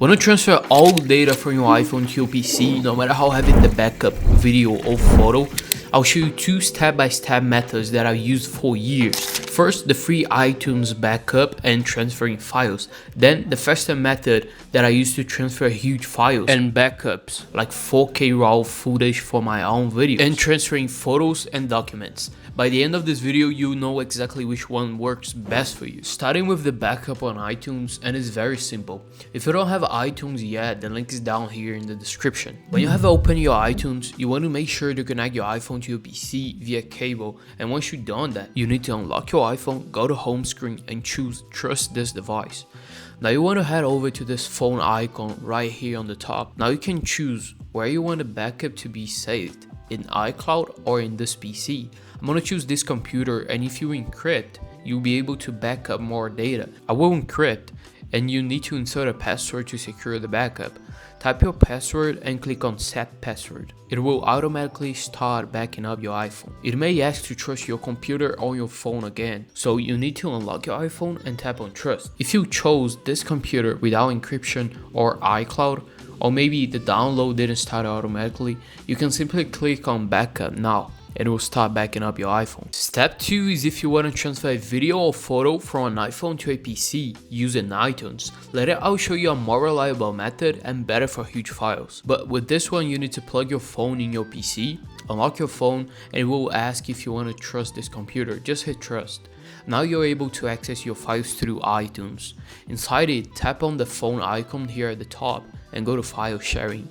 Want to transfer all data from your iPhone to your PC, no matter how heavy the backup, video or photo? I'll show you two step-by-step methods that I've used for years. First, the free iTunes backup and transferring files. Then, the faster method that I use to transfer huge files and backups, like 4K RAW footage for my own videos, and transferring photos and documents. By the end of this video, you'll know exactly which one works best for you. Starting with the backup on iTunes, and it's very simple. If you don't have iTunes yet, the link is down here in the description. When you have opened your iTunes, you want to make sure to connect your iPhone to your PC via cable, and once you've done that, you need to unlock your iPhone, go to home screen and choose trust this device. Now you want to head over to this phone icon right here on the top. Now you can choose where you want the backup to be saved, in iCloud or in this PC. I'm gonna choose this computer, and if you encrypt, you'll be able to back up more data. I will encrypt, and you need to insert a password to secure the backup. Type your password and click on set password. It will automatically start backing up your iPhone. It may ask to trust your computer or your phone again, so you need to unlock your iPhone and tap on trust. If you chose this computer without encryption or iCloud, or maybe the download didn't start automatically, you can simply click on backup now and it will start backing up your iPhone. Step 2 is if you want to transfer a video or photo from an iPhone to a PC using iTunes. Later I'll show you a more reliable method and better for huge files. But with this one, you need to plug your phone in your PC, unlock your phone, and it will ask if you want to trust this computer. Just hit trust. Now you're able to access your files through iTunes. Inside it, tap on the phone icon here at the top and go to file sharing.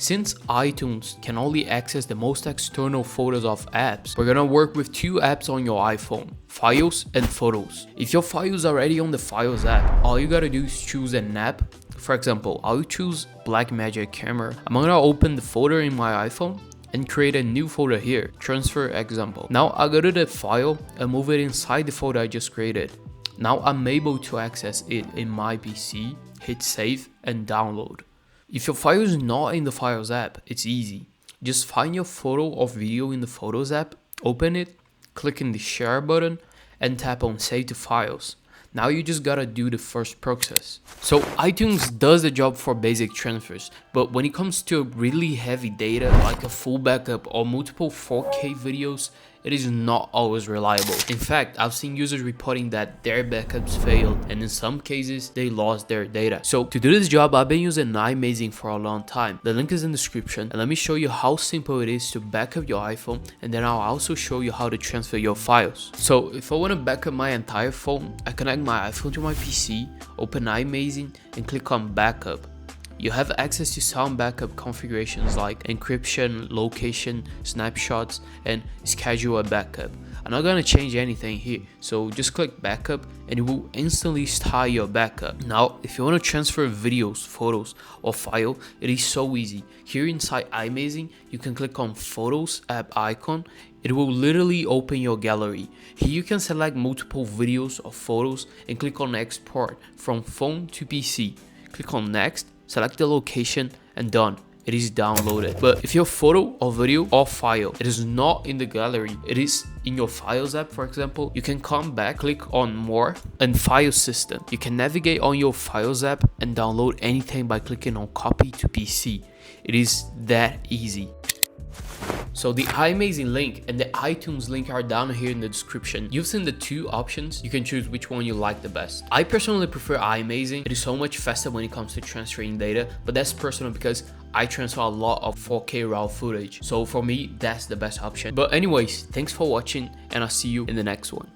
Since iTunes can only access the most external photos of apps, we're gonna work with two apps on your iPhone, Files and Photos. If your file is already on the Files app, all you gotta do is choose an app. For example, I'll choose Blackmagic Camera. I'm gonna open the folder in my iPhone and create a new folder here, transfer example. Now I'll go to the file and move it inside the folder I just created. Now I'm able to access it in my PC, hit save and download. If your file is not in the Files app, it's easy. Just find your photo or video in the Photos app, open it, click in the share button and tap on save to files. Now you just gotta do the first process. So iTunes does the job for basic transfers, but when it comes to really heavy data like a full backup or multiple 4K videos, it is not always reliable. In fact, I've seen users reporting that their backups failed, and in some cases, they lost their data. So to do this job, I've been using iMazing for a long time. The link is in the description, and let me show you how simple it is to back up your iPhone, and then I'll also show you how to transfer your files. So if I want to back up my entire phone, I connect my iPhone to my PC, open iMazing, and click on backup. You have access to some backup configurations like encryption, location, snapshots, and schedule a backup. I'm not gonna change anything here, so just click backup and it will instantly start your backup. Now, if you want to transfer videos, photos, or file, it is so easy. Here inside iMazing, you can click on Photos app icon. It will literally open your gallery. Here you can select multiple videos or photos and click on export from phone to PC. Click on next, select the location and done. It is downloaded. But if your photo or video or file, it is not in the gallery, it is in your Files app, for example, you can come back, click on More and File System. You can navigate on your Files app and download anything by clicking on Copy to PC. It is that easy. So the iMazing link and the iTunes link are down here in the description. You've seen the two options. You can choose which one you like the best. I personally prefer iMazing. It is so much faster when it comes to transferring data, but that's personal because I transfer a lot of 4K RAW footage. So for me, that's the best option. But anyways, thanks for watching and I'll see you in the next one.